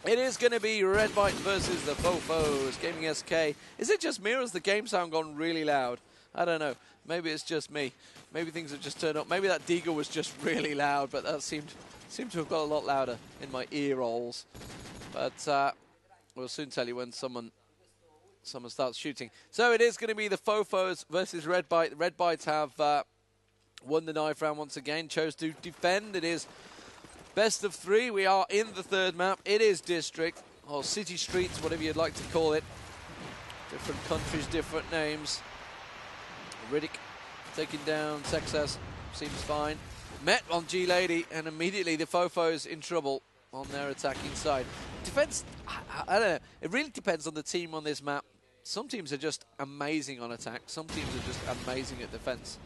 It is going to be Redbyte versus the fofos. Gaming SK. Is it just me or has the game sound gone really loud? I don't know. Maybe it's just me. Maybe things have just turned up. Maybe that deagle was just really loud, but that seemed to have got a lot louder in my ear rolls. But we'll soon tell you when someone starts shooting. So it is going to be the fofos versus Redbyte. The Redbytes have won the knife round once again. Chose to defend. It is best of 3. We are in the 3rd map. It is District, or City Streets, whatever you'd like to call it. Different countries, different names. Riddick taking down Sexas. Seems fine. Met on G-Lady, and immediately the fofos in trouble on their attacking side. Defense, I don't know. It really depends on the team on this map. Some teams are just amazing on attack. Some teams are just amazing at defense.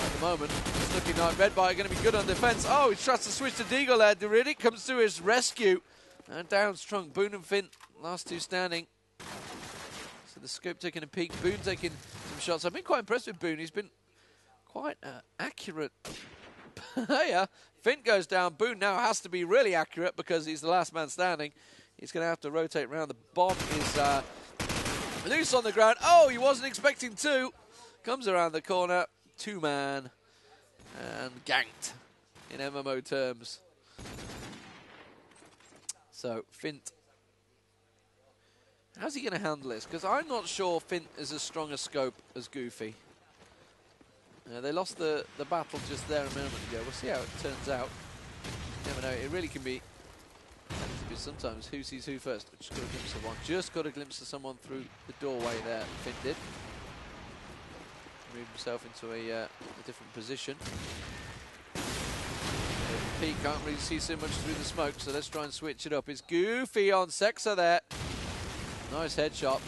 At the moment, it's looking like Redbyte are going to be good on defense. Oh, he tries to switch to Deagle there. Riddick comes to his rescue. And down Strunk. Boone and Finn, last 2 standing. So the scope taking a peek. Boone taking some shots. I've been quite impressed with Boone. He's been quite accurate player. Finn goes down. Boone now has to be really accurate because he's the last man standing. He's going to have to rotate around. The bomb is loose on the ground. Oh, he wasn't expecting to. Comes around the corner. 2-man. And ganked in MMO terms. So, Fint. How's he going to handle this? Because I'm not sure Fint is as strong a scope as Goofy. They lost the battle just there a moment ago. We'll see how it turns out. You never know. It really can be sometimes who sees who first. Just got a glimpse of one. Just got a glimpse of someone through the doorway there. Finn did. Moved himself into a different position. Pete can't really see so much through the smoke, so let's try and switch it up. It's Goofy on Sexa there. Nice headshot.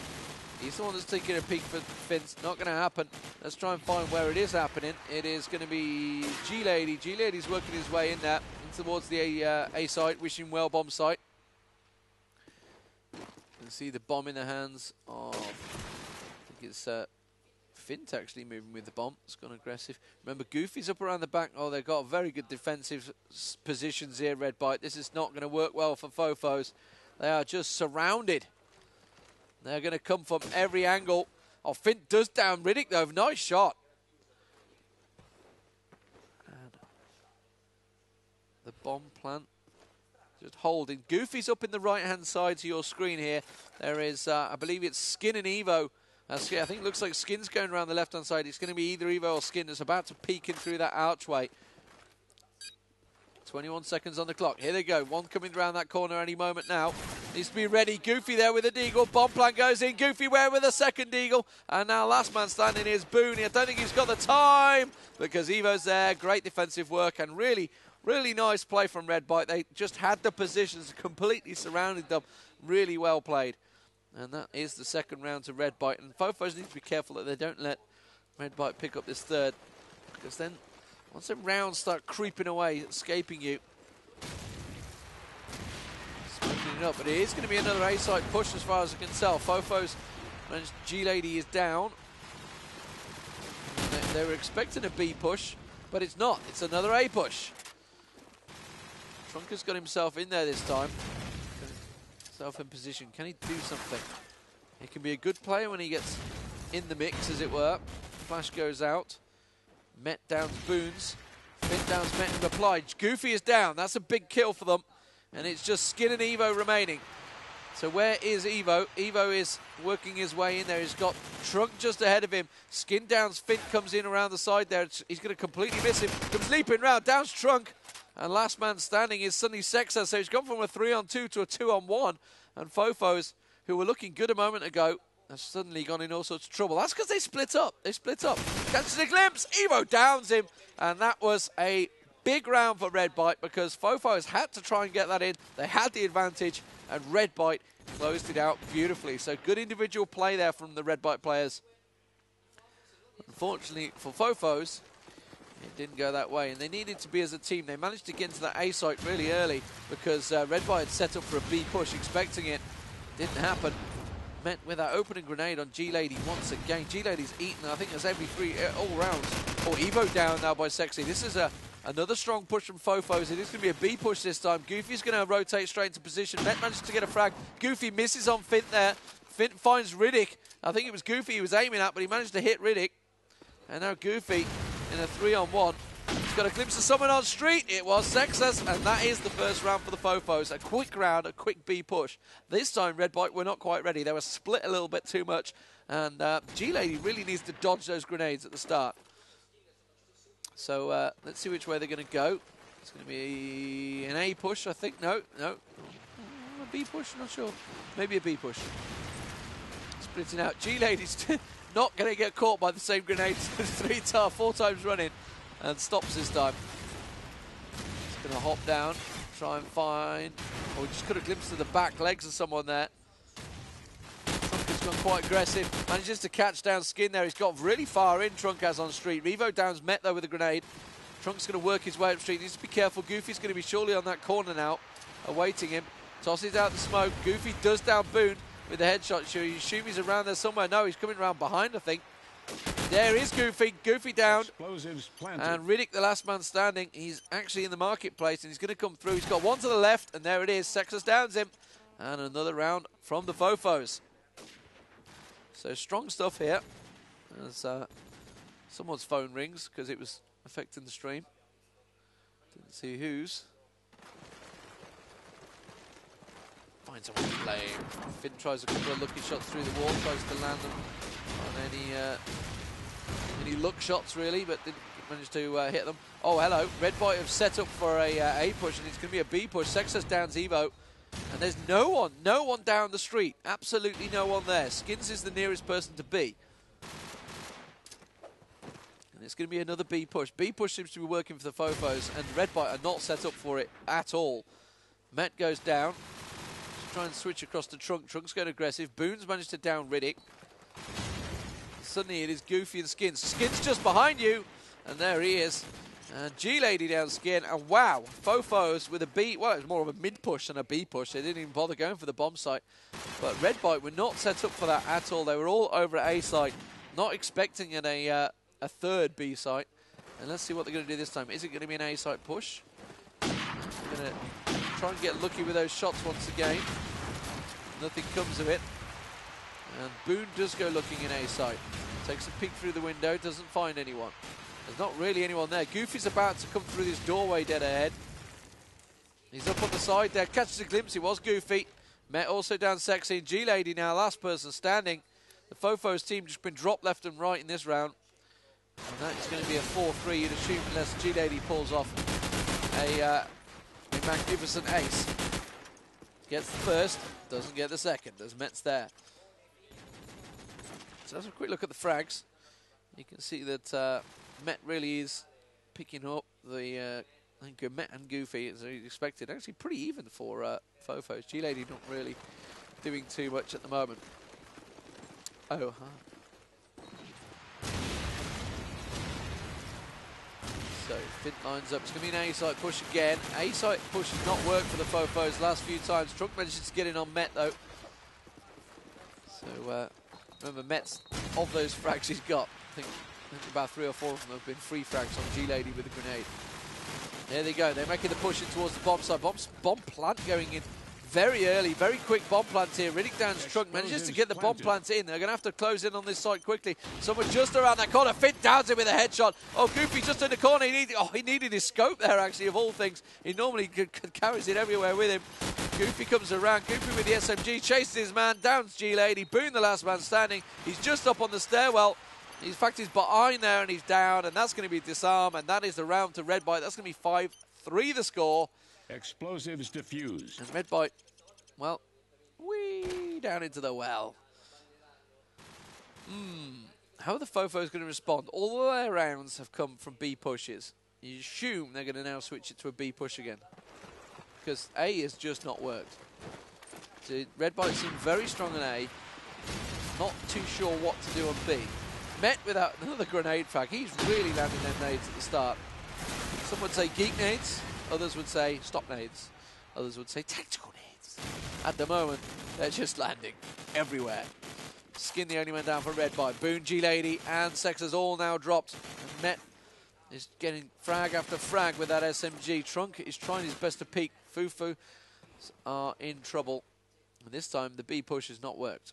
He's the one that's taking a peek for Finn's. Not going to happen. Let's try and find where it is happening. It is going to be G-Lady. G-Lady's working his way in there, in towards the A site, wishing well bomb site. You can see the bomb in the hands of, I think it's Fint actually moving with the bomb. It's gone aggressive. Remember, Goofy's up around the back. Oh, they've got very good defensive positions here, Redbyte. This is not going to work well for fofos. They are just surrounded. They're going to come from every angle. Oh, Fint does down Riddick, though. Nice shot. And the bomb plant just holding. Goofy's up in the right-hand side to your screen here. There is, I believe it's Skin and Evo. I think it looks like Skin's going around the left-hand side. It's going to be either Evo or Skin that's about to peek in through that archway. 21 seconds on the clock. Here they go. One coming around that corner any moment now. Needs to be ready. Goofy there with a deagle. Bomb plant goes in. Goofy where with a second deagle. And now last man standing is Boone. I don't think he's got the time because Evo's there. Great defensive work and really, really nice play from Redbyte. They just had the positions, completely surrounded them. Really well played. And that is the second round to Redbyte. And fofos need to be careful that they don't let Redbyte pick up this 3rd. Because then, once the rounds start creeping away, escaping you, smoking it up. But it is going to be another A-site push as far as I can tell. Fofos managed, G-Lady is down. They were expecting a B push, but it's not. It's another A push. Trunker's got himself in there this time. Self in position. Can he do something? He can be a good player when he gets in the mix, as it were. Flash goes out. Met downs Boones. Finn downs Met and replied. Goofy is down. That's a big kill for them. And it's just Skin and Evo remaining. So where is Evo? Evo is working his way in there. He's got Trunk just ahead of him. Skin downs Finn, comes in around the side there. He's going to completely miss him. Comes leaping round. Downs Trunk. And last man standing is suddenly Sexa, so he's gone from a 3-on-2 to a 2-on-1. And fofos, who were looking good a moment ago, have suddenly gone in all sorts of trouble. That's because they split up. They split up. Catches a glimpse. Evo downs him. And that was a big round for Redbyte because fofos had to try and get that in. They had the advantage, and Redbyte closed it out beautifully. So good individual play there from the Redbyte players. Unfortunately for fofos, it didn't go that way, and they needed to be as a team. They managed to get into that A site really early because Redbyte had set up for a B push, expecting it. Didn't happen. Met with that opening grenade on G-Lady once again. G-Lady's eaten, I think, as every 3 all rounds. Oh, Evo down now by Sexy. This is a Another strong push from fofos. It is going to be a B push this time. Goofy's going to rotate straight into position. Met manages to get a frag. Goofy misses on Fint there. Fint finds Riddick. I think it was Goofy he was aiming at, but he managed to hit Riddick. And now Goofy in a 3-on-1. He's got a glimpse of someone on street. It was Sexus, and that is the first round for the fofos. A quick round, a quick B push. This time, Redbyte were not quite ready. They were split a little bit too much. And G-Lady really needs to dodge those grenades at the start. So let's see which way they're going to go. It's going to be an A push, I think. No. A B push, not sure. Maybe a B push. Splitting out. G-Lady's not going to get caught by the same grenades 4 times running, and stops this time. He's going to hop down, try and find... Oh, he just got a glimpse of the back legs of someone there. Trunk has gone quite aggressive. Manages to catch down Skin there. He's got really far in, Trunk has on street. Revo downs Met though with a grenade. Trunk's going to work his way up street. Needs to be careful. Goofy's going to be surely on that corner now, awaiting him. Tosses out the smoke. Goofy does down Boone with a headshot. You assume he's around there somewhere. No, he's coming around behind, I think. There is Goofy. Goofy down. And Riddick, the last man standing, he's actually in the marketplace and he's going to come through. He's got one to the left, and there it is. Sexus downs him. And another round from the fofos. So strong stuff here. As someone's phone rings because it was affecting the stream. Didn't see whose. Finds someone to blame. Finn tries a couple of lucky shots through the wall, tries to land them on any luck shots really, but didn't manage to hit them. Oh, hello. Redbyte have set up for a push, and it's going to be a B push. Sexus downs Evo, and there's no one down the street. Absolutely no one there. Skins is the nearest person to B. And it's going to be another B push. B push seems to be working for the fofos, and Redbyte are not set up for it at all. Met goes down. Try and switch across to Trunk. Trunk's going aggressive. Boone's managed to down Riddick. Suddenly it is Goofy and Skins. Skins just behind you. And there he is. And G-Lady down Skin. And wow, fofos with a B. Well, it was more of a mid-push than a B-push. They didn't even bother going for the bomb site. But Redbyte were not set up for that at all. They were all over at A site. Not expecting a third B site. And let's see what they're going to do this time. Is it going to be an A site push? They're going to try and get lucky with those shots once again. Nothing comes of it. And Boone does go looking in A site. Takes a peek through the window, doesn't find anyone. There's not really anyone there. Goofy's about to come through this doorway dead ahead. He's up on the side there, catches a glimpse. It was Goofy. Met also down Sexy. G-Lady now, last person standing. The fofos team just been dropped left and right in this round. And that's going to be a 4-3, you'd assume, unless G-Lady pulls off a magnificent ace. Gets the first, doesn't get the second, as Met's there. So let's have a quick look at the frags. You can see that Met really is picking up the I think Met and Goofy, as expected. Actually pretty even for fofos. G-Lady not really doing too much at the moment. Oh, So Fint lines up. It's going to be an A-site push again. A-site push has not worked for the fofos last few times. Trunk manages to get in on Met though. So remember, Met's, of those frags he's got, I think about 3 or 4 of them have been free frags on G-Lady with a grenade. There they go. They're making the push in towards the bomb site. Bomb plant going in very early. Very quick bomb plant here. Riddick down's Trunk manages to get the bomb plant in. They're going to have to close in on this site quickly. Someone just around that corner. Fint downs it with a headshot. Oh, Goofy just in the corner. He needed his scope there, actually, of all things. He normally carries it everywhere with him. Goofy comes around. Goofy with the SMG chases his man. Downs G-Lady. Boone, the last man standing. He's just up on the stairwell. In fact, he's behind there and he's down, and that's going to be disarm, and that is the round to Redbyte. That's going to be 5-3 the score. Explosives diffused. And Redbyte, well, whee, down into the well. How are the fofos going to respond? All their rounds have come from B pushes. You assume they're going to now switch it to a B push again, because A has just not worked. So Redbyte seemed very strong on A. Not too sure what to do on B. Met without another grenade frag. He's really landing them nades at the start. Some would say geek nades. Others would say stop nades. Others would say tactical nades. At the moment, they're just landing everywhere. Skin the only man down for Redbyte. Boone, G-Lady, and Sexus all now dropped. And Met is getting frag after frag with that SMG. Trunk is trying his best to peek. Fofos are in trouble. And this time the B push has not worked.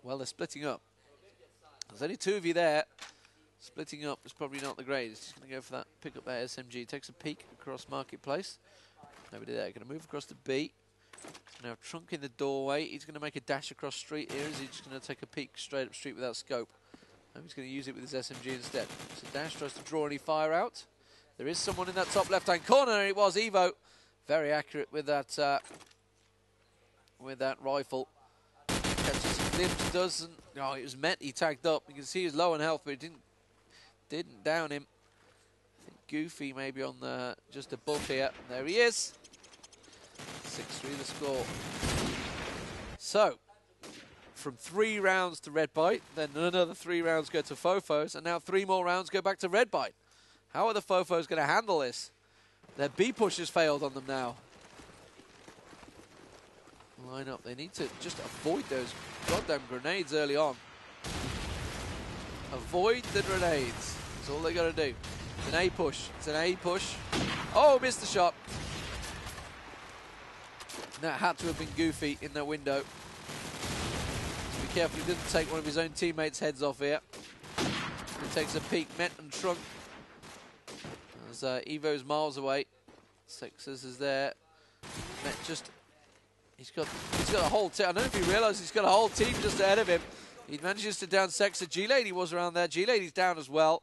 Well, they're splitting up. There's only 2 of you there. Splitting up is probably not the greatest. He's going to go for that, pick up that SMG. Takes a peek across Marketplace. Nobody there. Going to move across to B. Now Trunk in the doorway. He's going to make a dash across street here. Is he just going to take a peek straight up street without scope? No, he's going to use it with his SMG instead. So Dash tries to draw any fire out. There is someone in that top left-hand corner, and it was Evo. Very accurate with that rifle. Catches some glimpse, doesn't. Oh, it was Met. He tagged up. You can see he's low on health, but it didn't down him. I think Goofy maybe on the just above here. There he is. 6-3 the score. So, from 3 rounds to Redbyte, then another 3 rounds go to Fofos, and now 3 more rounds go back to Redbyte. How are the Fofos going to handle this? Their B push has failed on them now. Line up. They need to just avoid those goddamn grenades early on. Avoid the grenades. That's all they got to do. It's an A push. It's an A push. Oh, missed the shot. That had to have been Goofy in the window. So be careful he didn't take one of his own teammates' heads off here. He takes a peek. Met and Trunk. As Evo's miles away. Sexers is there. Met just... He's got a whole team. I don't know if he realised he's got a whole team just ahead of him. He manages to down Sexer. G-Lady was around there. G-Lady's down as well.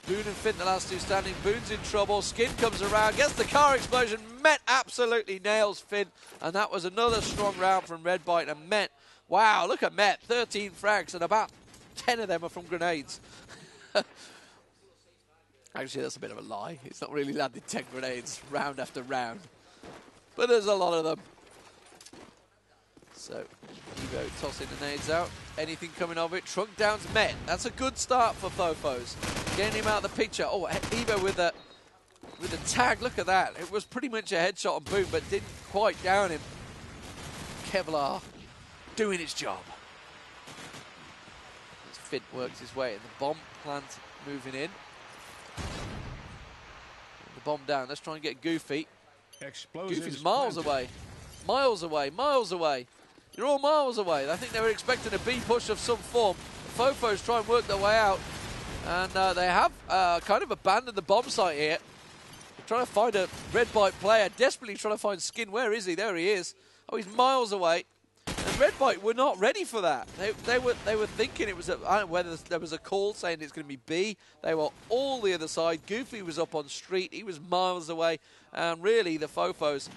Boone and Finn, the last 2 standing. Boone's in trouble. Skin comes around, gets the car explosion. Met absolutely nails Finn. And that was another strong round from Redbyte. And Met, wow, look at Met. 13 frags, and about 10 of them are from grenades. Actually, that's a bit of a lie. It's not really landed 10 grenades round after round. But there's a lot of them. So, Evo tossing the nades out. Anything coming of it. Trunk down's Met. That's a good start for Fofos. Getting him out of the picture. Oh, Evo with a tag. Look at that. It was pretty much a headshot on Boom, but didn't quite down him. Kevlar doing its job. As Finn works his way in. The bomb plant moving in. The bomb down. Let's try and get Goofy. Goofy's miles away. Miles away. Miles away. You're all miles away. I think they were expecting a B push of some form. The Fofos try and work their way out. And they have kind of abandoned the bomb site here. They're trying to find a Redbyte player. Desperately trying to find Skin. Where is he? There he is. Oh, he's miles away. And Redbyte were not ready for that. They were thinking it was I don't know whether there was a call saying it's going to be B. They were all the other side. Goofy was up on street. He was miles away. And really, the Fofos...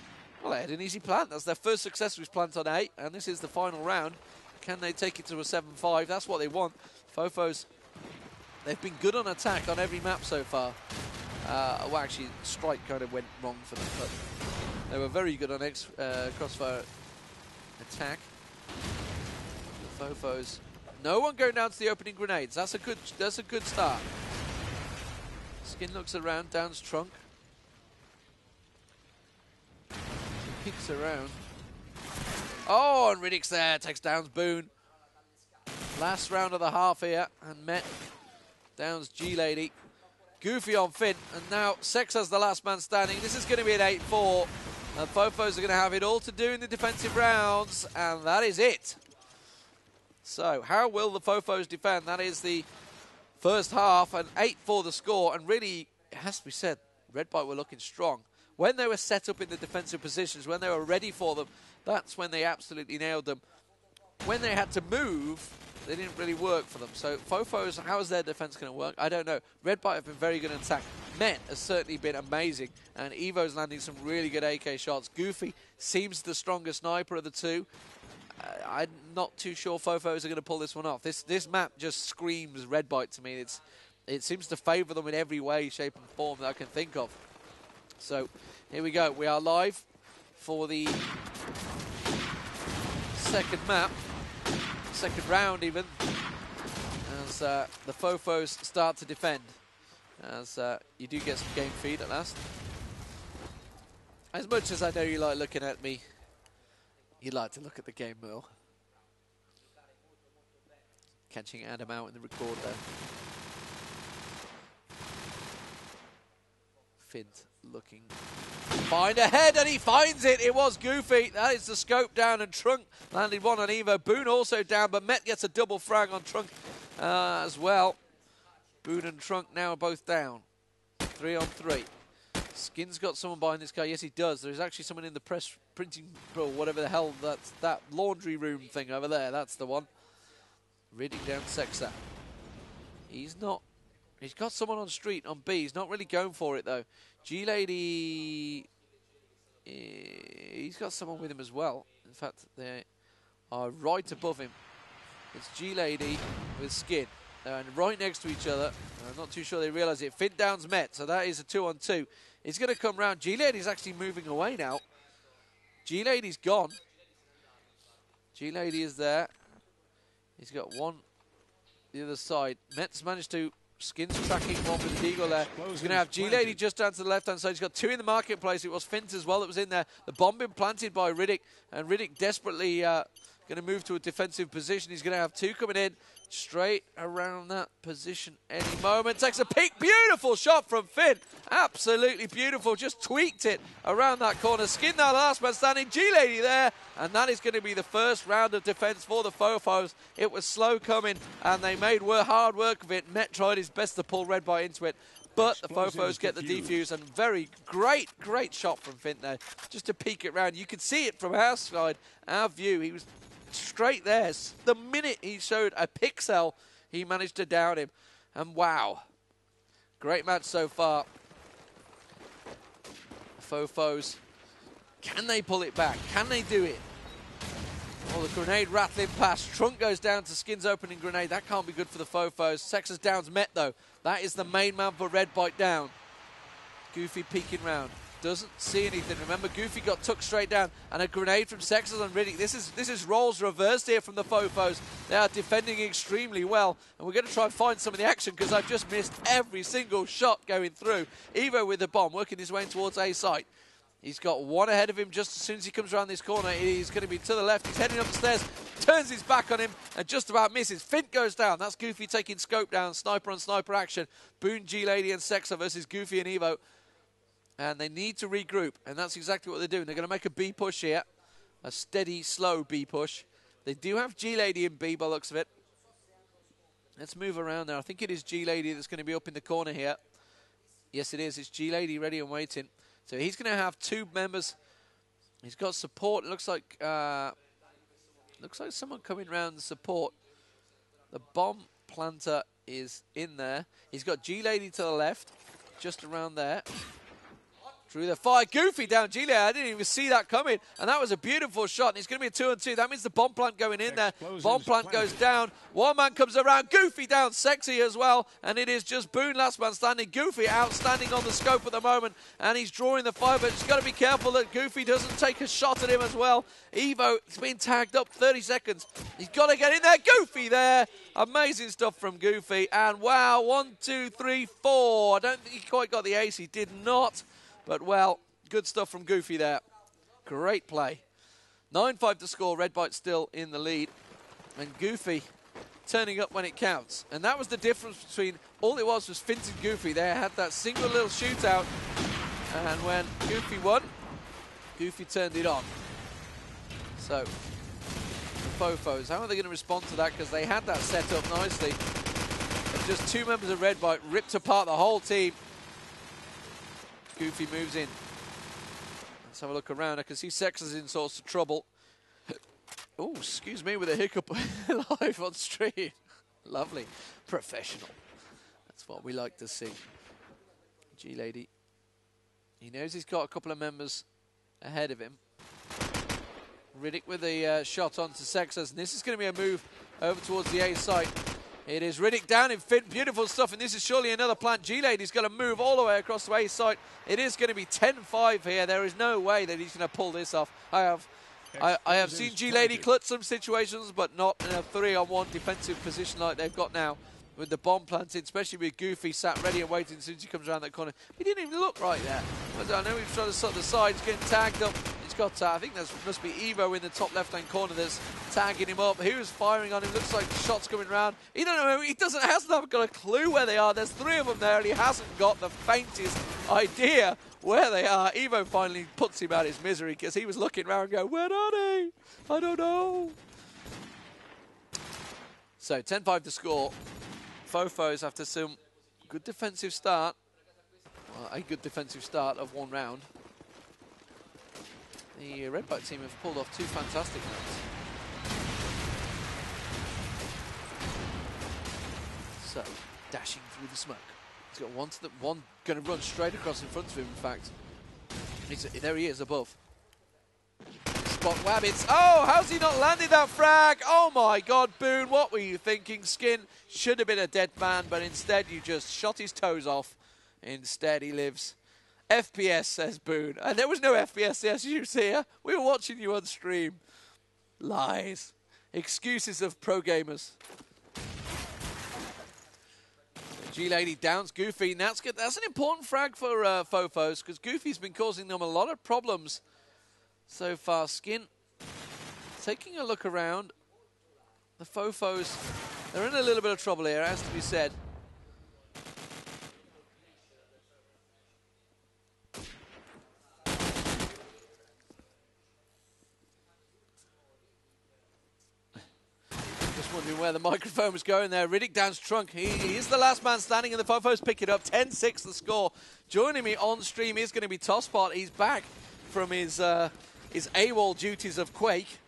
Well, they had an easy plant. That's their first success was plant on 8, and this is the final round. Can they take it to a 7-5? That's what they want. Fofos, they've been good on attack on every map so far. Well, actually, Strike kind of went wrong for them, but they were very good on Crossfire attack. The Fofos, no one going down to the opening grenades. That's a good start. Skin looks around, down's Trunk. Peeks around. Oh, and Riddick's there. Takes down Boone. Last round of the half here. And Met downs G-Lady. Goofy on Finn. And now Sex has the last man standing. This is going to be an 8-4. And Fofos are going to have it all to do in the defensive rounds. And that is it. So, how will the Fofos defend? That is the first half. And 8-4 the score. And really, it has to be said, Redbyte were looking strong. When they were set up in the defensive positions, when they were ready for them, that's when they absolutely nailed them. When they had to move, they didn't really work for them. So Fofos, how is their defense going to work? I don't know. Redbyte have been very good in attack. Met has certainly been amazing. And Evo's landing some really good AK shots. Goofy seems the strongest sniper of the two. I'm not too sure Fofos are going to pull this one off. This map just screams Redbyte to me. It seems to favour them in every way, shape and form that I can think of. So, here we go. We are live for the second map, second round even, as the Fofos start to defend. As you do get some game feed at last. As much as I know you like looking at me, you like to look at the game more. Catching Adam out in the record there. Fint looking to find ahead, and he finds it. It was Goofy. That is the scope down, and Trunk landed one on Evo. Boone also down, but Met gets a double frag on Trunk as well. Boone and Trunk now both down. 3 on 3. Skin's got someone behind this guy. Yes, he does. There's actually someone in the press printing, or whatever the hell, that's that laundry room thing over there. That's the one. Riddick down Sexa. He's not. He's got someone on street, on B. He's not really going for it, though. G-Lady, he's got someone with him as well. In fact, they are right above him. It's G-Lady with Skin. And right next to each other. I'm not too sure they realise it. Fint down's Met, so that is a 2-on-2. He's going to come round. G-Lady's actually moving away now. G-Lady's gone. G-Lady is there. He's got one the other side. Met's managed to. Skin's tracking one with the Deagle there. He's going to have G-Lady just down to the left-hand side. He's got 2 in the marketplace. It was Fint as well that was in there. The bomb been planted by Riddick, and Riddick desperately going to move to a defensive position. He's going to have 2 coming in straight around that position any moment. Takes a peek. Beautiful shot from Fint. Absolutely beautiful. Just tweaked it around that corner. Skin now, last man standing. G-Lady there. And that is going to be the first round of defense for the Fofos. It was slow coming, and they made hard work of it. Met tried his best to pull Redbyte into it, but the Fofos get the defuse, and very great shot from Fint there. Just to peek it round. You could see it from our side, our view. He was straight there. The minute he showed a pixel, he managed to down him. And wow, great match so far. Fofos, can they pull it back? Can they do it? Oh, the grenade rattling past. Trunk goes down to Skin's opening grenade. That can't be good for the Fofos. Sexa's down's Met, though. That is the main man for Redbyte down. Goofy peeking round. Doesn't see anything. Remember, Goofy got took straight down, and a grenade from Sexas on Riddick. This is roles reversed here from the Fofos. They are defending extremely well, and we're going to try and find some of the action because I've just missed every single shot going through. Evo with the bomb, working his way towards A site. He's got one ahead of him just as soon as he comes around this corner. He's going to be to the left. He's heading up the stairs, turns his back on him, and just about misses. Fint goes down. That's Goofy taking scope down. Sniper on sniper action. Boone, G-Lady, and Sexa versus Goofy and Evo. And they need to regroup, and that's exactly what they're doing. They're going to make a B push here. A steady, slow B push. They do have G-Lady in B by the looks of it. Let's move around there. I think it is G-Lady that's going to be up in the corner here. Yes, it is. It's G-Lady ready and waiting. So he's going to have 2 members. He's got support. It looks like someone coming around the support. The bomb planter is in there. He's got G-Lady to the left, just around there. Through the fire. Goofy down G-Lady. I didn't even see that coming. And that was a beautiful shot. And it's going to be a 2-on-2. That means the bomb plant going in there. Bomb plant goes down. One man comes around. Goofy down. Sexy as well. And it is just Boone last man standing. Goofy outstanding on the scope at the moment. And he's drawing the fire. But he's got to be careful that Goofy doesn't take a shot at him as well. Evo, it's been tagged up 30 seconds. He's got to get in there. Goofy there. Amazing stuff from Goofy. And wow, 1, 2, 3, 4. I don't think he quite got the ace. He did not. But, well, good stuff from Goofy there. Great play. 9-5 to score. Redbyte still in the lead. And Goofy turning up when it counts. And that was the difference between, all it was Fint and Goofy. They had that single little shootout. And when Goofy won, Goofy turned it on. So, the Fofos, how are they going to respond to that? Because they had that set up nicely. And just 2 members of Redbyte ripped apart the whole team. Goofy moves in. Let's have a look around. I can see Sexa's in sorts of trouble. Oh, excuse me, with a hiccup live on stream. Lovely. Professional. That's what we like to see. G-Lady. He knows he's got a couple of members ahead of him. Riddick with a shot onto Sexas. And this is going to be a move over towards the A site. It is Riddick down in Fint. Beautiful stuff. And this is surely another plant. G-Lady's going to move all the way across the A site. It is going to be 10-5 here. There is no way that he's going to pull this off. I have seen G-Lady clutch some situations, but not in a 3-on-1 defensive position like they've got now. With the bomb planted, especially with Goofy sat ready and waiting as soon as he comes around that corner. He didn't even look right there. I know he was trying to sort the sides, getting tagged up. He's got, I think there must be Evo in the top left-hand corner that's tagging him up. Who's firing on him? Looks like shots coming around. He hasn't got a clue where they are. There's 3 of them there, and he hasn't got the faintest idea where they are. Evo finally puts him out of his misery because he was looking around and going, where are they? I don't know. So 10-5 to score. Fofos, after some good defensive start, well, a good defensive start of one round, the Redbyte team have pulled off two fantastic rounds. So, dashing through the smoke. He's got one going to run straight across in front of him, in fact. There he is above. Spot Wabbits. Oh, how's he not landed that frag? Oh my god, Boone, what were you thinking? Skin should have been a dead man, but instead you just shot his toes off. Instead he lives. FPS, says Boone. And there was no FPS, as you see here. We were watching you on stream. Lies. Excuses of pro gamers. G-Lady downs Goofy, and that's good. That's an important frag for Fofos, because Goofy's been causing them a lot of problems so far. Skin taking a look around. The Fofos, they're in a little bit of trouble here, has to be said. Wondering where the microphone was going there. Riddick downs Trunk. He is the last man standing, and the Fofos pick it up. 10-6 the score. Joining me on stream is going to be Tosspot. He's back from his AWOL duties of Quake.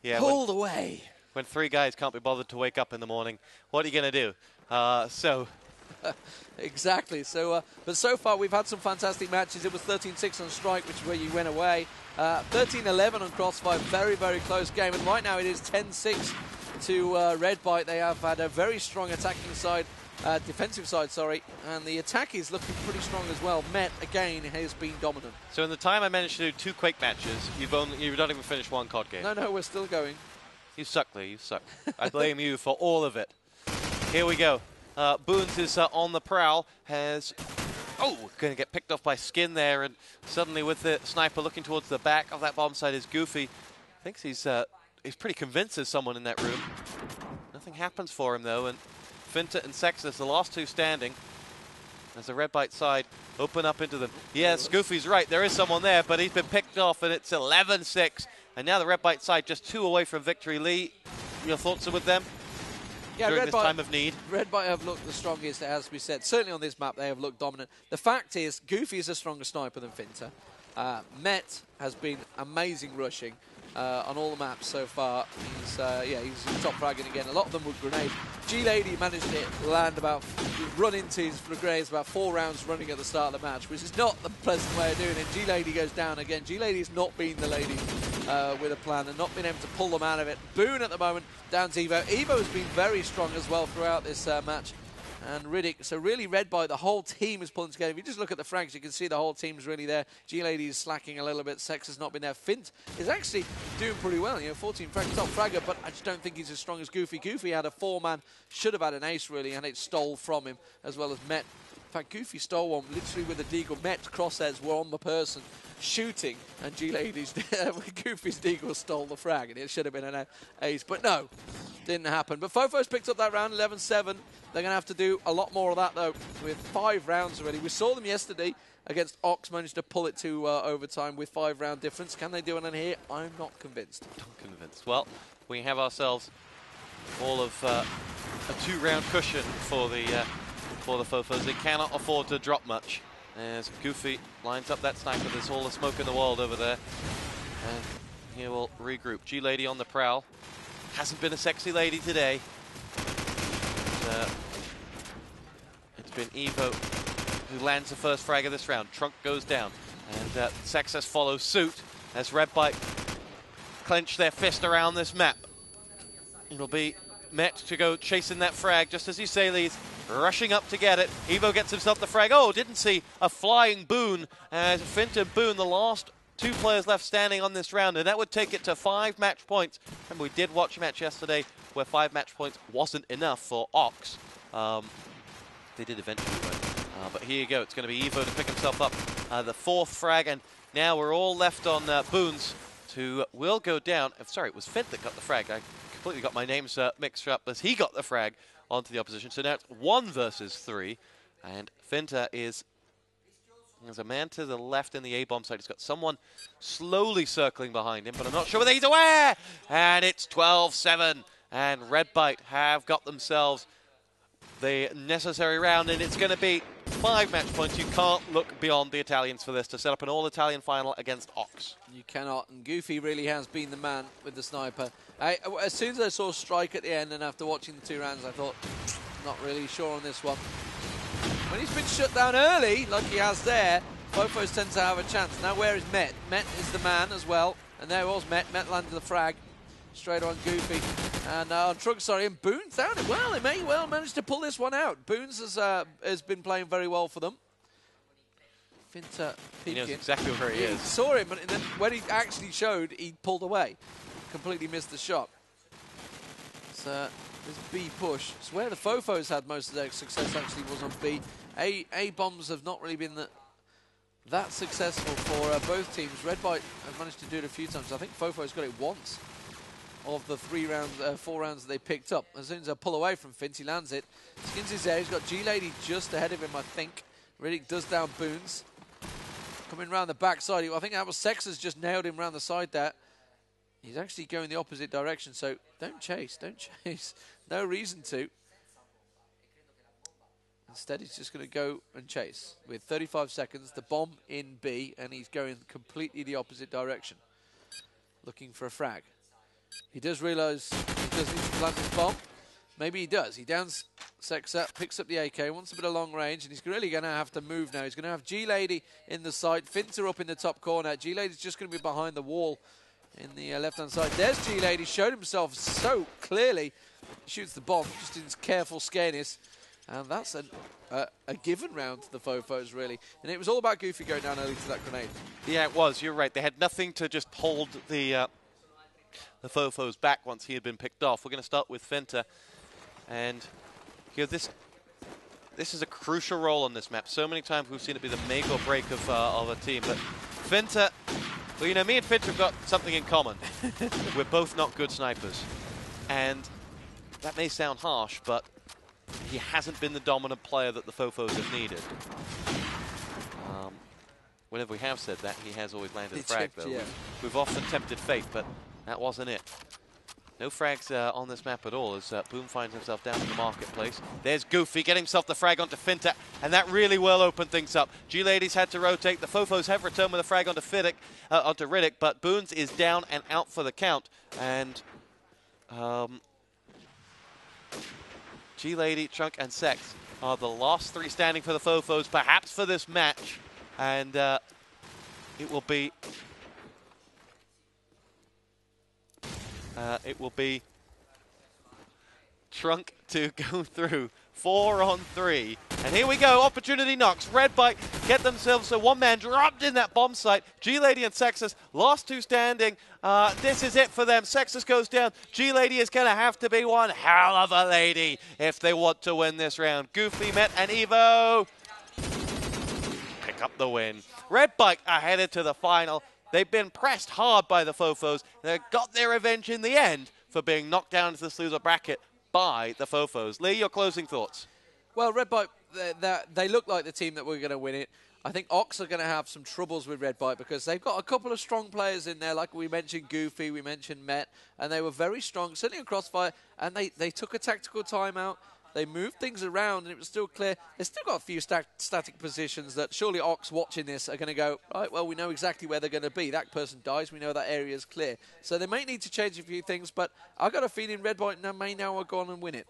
Yeah, pulled away. When three guys can't be bothered to wake up in the morning, what are you going to do? Exactly. So, but so far we've had some fantastic matches. It was 13-6 on Strike, which is where you went away. 13-11 on Crossfire. Very, very close game. And right now it is 10-6 to Redbyte. They have had a very strong attacking side, defensive side, sorry, and the attack is looking pretty strong as well. Met, again, has been dominant. So in the time I managed to do 2 Quake matches, you've not even finished 1 COD game. No, we're still going. You suck, Lee, you suck. I blame you for all of it. Here we go. Boons is on the prowl, has... Oh, going to get picked off by Skin there, and suddenly with the sniper looking towards the back of that bomb site is Goofy. Thinks he's pretty convinced there's someone in that room. Nothing happens for him, though, and Finta and Sexus, the last two standing, as the Redbyte side open up into them. Yes, Goofy's right, there is someone there, but he's been picked off, and it's 11-6. And now the Redbyte side just 2 away from victory. Lee, your thoughts are with them? Yeah, during this time of need? Redbyte have looked the strongest, as we said. Certainly on this map, they have looked dominant. The fact is, Goofy is a stronger sniper than Finta. Met has been amazing rushing on all the maps so far. He's top fragging again. A lot of them with grenades. G-Lady managed to run into his grenades about 4 rounds running at the start of the match, which is not the pleasant way of doing it. G-Lady goes down again. G-Lady's not been the lady with a plan and not been able to pull them out of it. Boone at the moment downs Evo. Evo has been very strong as well throughout this match. And Riddick, so really Redbyte, the whole team is pulling together. If you just look at the frags, you can see the whole team's really there. G-Lady is slacking a little bit. Sex has not been there. Fint is actually doing pretty well. 14 frags, top fragger, but I just don't think he's as strong as Goofy. Goofy had a 4-man, should have had an ace really, and it stole from him, as well as Met. In fact, Goofy stole one literally with a deagle. Met's crosshairs were on the person shooting, and G-Lady's Goofy's deagle stole the frag, and it should have been an ace, but no, didn't happen. But Fofos picked up that round, 11-7. They're going to have to do a lot more of that, though, with 5 rounds already. We saw them yesterday against Ox, managed to pull it to overtime with 5-round difference. Can they do it in here? I'm not convinced. Not convinced. Well, we have ourselves all of a 2-round cushion for the Fofos. They cannot afford to drop much. As Goofy lines up that sniper, there's all the smoke in the world over there. And here we'll regroup. G-Lady on the prowl. Hasn't been a sexy lady today. It's been Evo who lands the first frag of this round. Trunk goes down, and Sexus follows suit as Redbyte clench their fist around this map. It'll be Met to go chasing that frag, just as you say, Lee's rushing up to get it. Evo gets himself the frag. Oh, didn't see a flying Boone as Fint and Boone, the last 2 players left standing on this round, and that would take it to 5 match points. And we did watch a match yesterday where 5 match points wasn't enough for Ox. They did eventually win. But here you go. It's going to be Evo to pick himself up the 4th frag, and now we're all left on Boone's who will go down. Sorry, it was Fint that got the frag. I completely got my names mixed up as he got the frag onto the opposition. So now it's 1 versus 3, and Finta is There's a man to the left in the A-bomb side. He's got someone slowly circling behind him, but I'm not sure whether he's aware. And it's 12-7. And Redbyte have got themselves the necessary round, and it's going to be 5 match points. You can't look beyond the Italians for this to set up an all-Italian final against Ox. You cannot, and Goofy really has been the man with the sniper. As soon as I saw Strike at the end, and after watching the 2 rounds, I thought, not really sure on this one. When he's been shut down early, like he has there, fofos tend to have a chance. Now where is Met? Met is the man as well, and there was Met. Met landed the frag straight on Goofy. And on Trunk, sorry, and Boons down it well. They may well manage to pull this one out. Boons has been playing very well for them. Finta peeking. He knows exactly where he is. Saw him, and then when he actually showed, he pulled away. Completely missed the shot. So this B push. It's where the fofos had most of their success actually was on B. A bombs have not really been that successful for both teams. Redbyte have managed to do it a few times. I think fofos got it once of the 4 rounds that they picked up. As soon as I pull away from Fint, he lands it. Skins his air. He's got G-Lady just ahead of him, I think. Riddick does down Boons. Coming round the backside. I think that was Sexas just nailed him round the side there. He's actually going the opposite direction, so don't chase, don't chase. No reason to. Instead, he's just going to go and chase. With 35 seconds, the bomb in B, and he's going completely the opposite direction. Looking for a frag. He does realise he does need to plant his bomb. Maybe he does. He downs Sexa, picks up the AK, wants a bit of long range, and he's really going to have to move now. He's going to have G-Lady in the side, Finter up in the top corner. G-Lady's just going to be behind the wall in the left-hand side. There's G-Lady, showed himself so clearly. Shoots the bomb, just in his careful scareness. And that's a given round to the fofos, really. And it was all about Goofy going down early to that grenade. Yeah, it was. You're right. They had nothing to just hold the fofos back once he had been picked off. We're going to start with Finta. And you know, this is a crucial role on this map. So many times we've seen it be the make or break of a team. But Finta, well, you know, me and Finta have got something in common. We're both not good snipers. And that may sound harsh, but he hasn't been the dominant player that the fofos have needed. Whenever we have said that, he has always landed a frag, though. Yeah. We've often tempted fate, but that wasn't it. No frags on this map at all as Boom finds himself down in the marketplace. There's Goofy getting himself the frag onto Finta, and that really will open things up. G-Ladies had to rotate. The fofos have returned with a frag onto Riddick, but Boons is down and out for the count. And G-Lady, Trunk, and Sex are the last 3 standing for the fofos, perhaps for this match. And it will be Trunk to go through 4 on 3. And here we go, opportunity knocks. Redbyte get themselves a 1-man dropped in that bomb site. G-Lady and Sexus, last 2 standing. This is it for them. Sexus goes down. G-Lady is going to have to be one hell of a lady if they want to win this round. Goofy, Met, and Evo pick up the win. Redbyte are headed to the final. They've been pressed hard by the fofos. They got their revenge in the end for being knocked down into this loser bracket by the fofos. Lee, your closing thoughts? Well, Redbyte, they look like the team that we're going to win it. I think Ox are going to have some troubles with Redbyte because they've got a couple of strong players in there, like we mentioned Goofy, we mentioned Met, and they were very strong, certainly in Crossfire, and they took a tactical timeout. They moved things around, and it was still clear. They've still got a few static positions that surely Ox watching this are going to go, right, well, we know exactly where they're going to be. That person dies. We know that area is clear. So they may need to change a few things, but I've got a feeling Redbyte may now go on and win it.